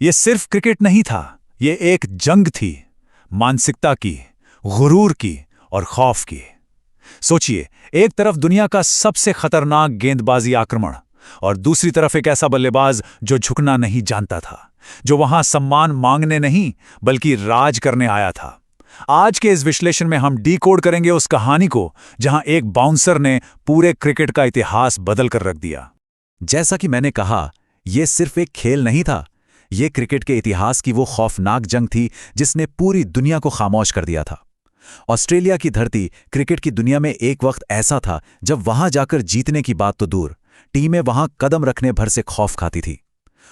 ये सिर्फ क्रिकेट नहीं था, ये एक जंग थी, मानसिकता की, गुरूर की और खौफ की। सोचिए, एक तरफ दुनिया का सबसे खतरनाक गेंदबाजी आक्रमण और दूसरी तरफ एक ऐसा बल्लेबाज जो झुकना नहीं जानता था, जो वहां सम्मान मांगने नहीं बल्कि राज करने आया था। आज के इस विश्लेषण में हम डीकोड करेंगे उस कहानी को जहां एक बाउंसर ने पूरे क्रिकेट का इतिहास बदल कर रख दिया। जैसा कि मैंने कहा, यह सिर्फ एक खेल नहीं था, यह क्रिकेट के इतिहास की वो खौफनाक जंग थी जिसने पूरी दुनिया को खामोश कर दिया था। ऑस्ट्रेलिया की धरती क्रिकेट की दुनिया में एक वक्त ऐसा था जब वहां जाकर जीतने की बात तो दूर, टीमें वहां कदम रखने भर से खौफ खाती थी।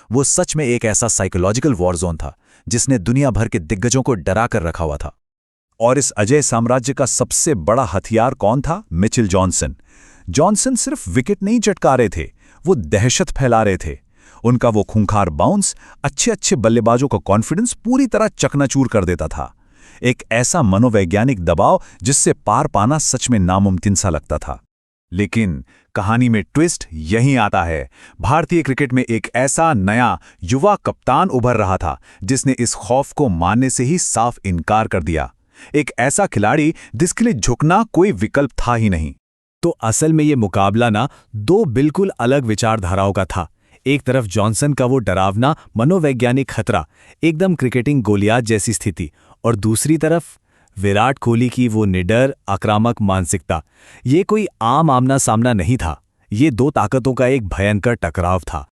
वो सच में एक ऐसा साइकोलॉजिकल वॉर जोन था जिसने दुनिया भर के दिग्गजों को डरा कर रखा हुआ था। और इस अजय साम्राज्य का सबसे बड़ा हथियार कौन था? Mitchell Johnson. जॉनसन सिर्फ विकेट नहीं चटका रहे थे, वो दहशत फैला रहे थे। उनका वो खूंखार बाउंस अच्छे अच्छे बल्लेबाजों का कॉन्फिडेंस पूरी तरह चकनाचूर कर देता था। एक ऐसा मनोवैज्ञानिक दबाव जिससे पार पाना सच में नामुमकिन सा लगता था। लेकिन कहानी में ट्विस्ट यहीं आता है। भारतीय क्रिकेट में एक ऐसा नया युवा कप्तान उभर रहा था जिसने इस खौफ को मानने से ही साफ इनकार कर दिया। एक ऐसा खिलाड़ी जिसके लिए झुकना कोई विकल्प था ही नहीं। तो असल में ये मुकाबला ना दो बिल्कुल अलग विचारधाराओं का था। एक तरफ जॉनसन का वो डरावना मनोवैज्ञानिक खतरा, एकदम क्रिकेटिंग गोलियात जैसी स्थिति, और दूसरी तरफ विराट कोहली की वो निडर आक्रामक मानसिकता। ये कोई आम आमना सामना नहीं था, ये दो ताकतों का एक भयंकर टकराव था।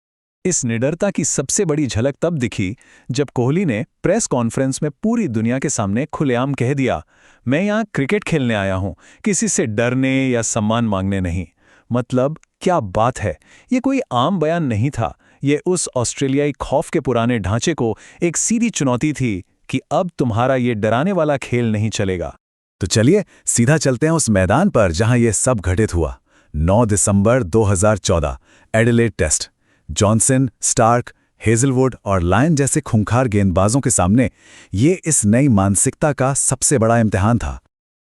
इस निडरता की सबसे बड़ी झलक तब दिखी जब कोहली ने प्रेस कॉन्फ्रेंस में पूरी दुनिया के सामने खुलेआम कह दिया, मैं यहाँ क्रिकेट खेलने आया हूँ, किसी से डरने या सम्मान मांगने नहीं। मतलब क्या बात है, ये कोई आम बयान नहीं था, ये उस ऑस्ट्रेलियाई खौफ के पुराने ढांचे को एक सीधी चुनौती थी कि अब तुम्हारा ये डराने वाला खेल नहीं चलेगा। तो चलिए सीधा चलते हैं उस मैदान पर जहां यह सब घटित हुआ। 9 दिसंबर 2014, Adelaide Test. Johnson, Starc, Hazlewood और लायन जैसे खूंखार गेंदबाजों के सामने ये इस नई मानसिकता का सबसे बड़ा इम्तिहान था।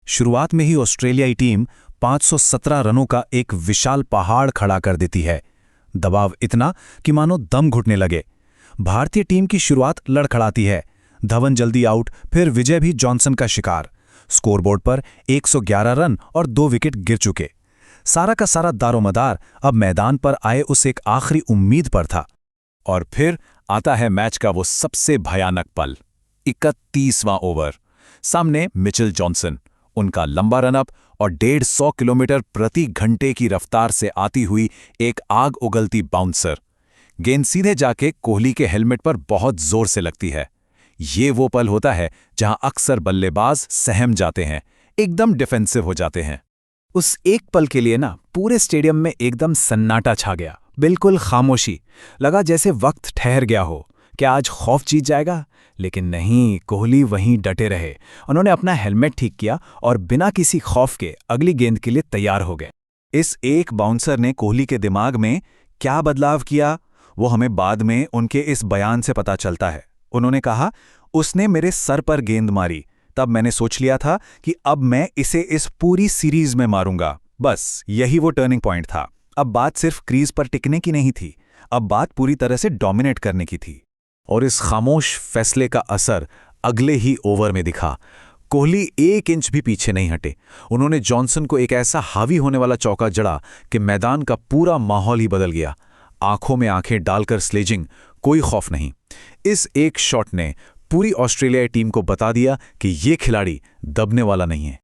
शुरुआत में ही ऑस्ट्रेलियाई टीम 517 रनों का एक विशाल पहाड़ खड़ा कर देती है। दबाव इतना कि मानो दम घुटने लगे। भारतीय टीम की शुरुआत लड़खड़ाती है। धवन जल्दी आउट, फिर विजय भी जॉनसन का शिकार। स्कोरबोर्ड पर 111 रन और 2 विकेट गिर चुके। सारा का सारा दारोमदार अब मैदान पर आए उस एक आखिरी उम्मीद पर था। और फिर आता है मैच का वो सबसे भयानक पल। 31वां ओवर। सामने मिचेल जॉनसन, उनका लंबा रनअप और 150 किलोमीटर प्रति घंटे की रफ्तार से आती हुई एक आग उगलती बाउंसर। गेंद सीधे जाके कोहली के हेलमेट पर बहुत जोर से लगती है। ये वो पल होता है जहां अक्सर बल्लेबाज सहम जाते हैं, एकदम डिफेंसिव हो जाते हैं। उस एक पल के लिए ना पूरे स्टेडियम में एकदम सन्नाटा छा गया, बिल्कुल खामोशी। लगा जैसे वक्त ठहर गया हो। क्या आज खौफ जीत जाएगा? लेकिन नहीं, कोहली वहीं डटे रहे। उन्होंने अपना हेलमेट ठीक किया और बिना किसी खौफ के अगली गेंद के लिए तैयार हो गए। इस एक बाउंसर ने कोहली के दिमाग में क्या बदलाव किया, वो हमें बाद में उनके इस बयान से पता चलता है। उन्होंने कहा, उसने मेरे सर पर गेंद मारी, तब मैंने सोच लिया था कि अब मैं इसे इस पूरी सीरीज में मारूंगा। बस यही वो टर्निंग पॉइंट था। अब बात सिर्फ क्रीज पर टिकने की नहीं थी, अब बात पूरी तरह से डोमिनेट करने की थी। और इस खामोश फैसले का असर अगले ही ओवर में दिखा। कोहली 1 इंच भी पीछे नहीं हटे। उन्होंने जॉनसन को एक ऐसा हावी होने वाला चौका जड़ा कि मैदान का पूरा माहौल ही बदल गया। आंखों में आंखें डालकर स्लेजिंग, कोई खौफ नहीं। इस एक शॉट ने पूरी ऑस्ट्रेलियाई टीम को बता दिया कि ये खिलाड़ी दबने वाला नहीं है।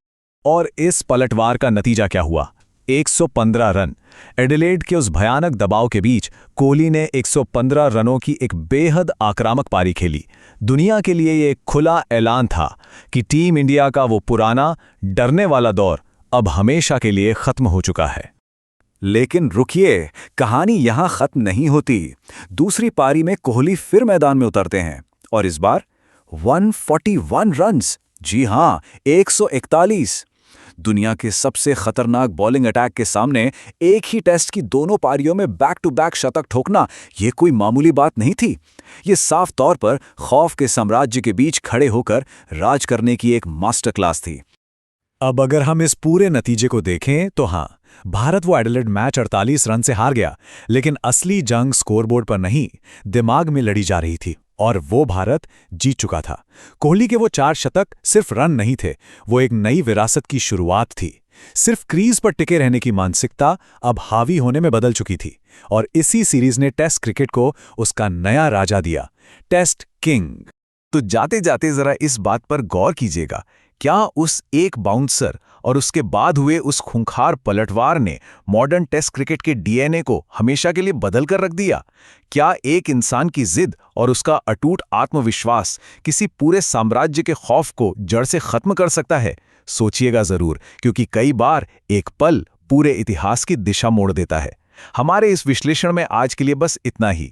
और इस पलटवार का नतीजा क्या हुआ? 115 रन। एडिलेड के उस भयानक दबाव के बीच कोहली ने 115 रनों की एक बेहद आक्रामक पारी खेली। दुनिया के लिए ये खुला ऐलान था कि टीम इंडिया का वो पुराना डरने वाला दौर अब हमेशा के लिए खत्म हो चुका है। लेकिन रुकिए, कहानी यहां खत्म नहीं होती। दूसरी पारी में कोहली फिर मैदान में उतरते हैं और इस बार 141 रन्स। जी हां, 141। दुनिया के सबसे खतरनाक बॉलिंग अटैक के सामने एक ही टेस्ट की दोनों पारियों में बैक टू बैक शतक ठोकना यह कोई मामूली बात नहीं थी। ये साफ तौर पर खौफ के साम्राज्य के बीच खड़े होकर राज करने की एक मास्टर क्लास थी। अब अगर हम इस पूरे नतीजे को देखें तो हां, भारत वो एडिलेड मैच 48 रन से हार गया, लेकिन असली जंग स्कोरबोर्ड पर नहीं, दिमाग में लड़ी जा रही थी। और वो भारत जीत चुका था। कोहली के वो 4 शतक सिर्फ रन नहीं थे, वो एक नई विरासत की शुरुआत थी। सिर्फ क्रीज पर टिके रहने की मानसिकता अब हावी होने में बदल चुकी थी, और इसी सीरीज ने टेस्ट क्रिकेट को उसका नया राजा दिया, टेस्ट किंग। तो जाते जाते जरा इस बात पर गौर कीजिएगा, क्या उस एक बाउंसर और उसके बाद हुए उस खूंखार पलटवार ने मॉडर्न टेस्ट क्रिकेट के डीएनए को हमेशा के लिए बदल कर रख दिया? क्या एक इंसान की जिद और उसका अटूट आत्मविश्वास किसी पूरे साम्राज्य के खौफ को जड़ से खत्म कर सकता है? सोचिएगा जरूर, क्योंकि कई बार एक पल पूरे इतिहास की दिशा मोड़ देता है। हमारे इस विश्लेषण में आज के लिए बस इतना ही।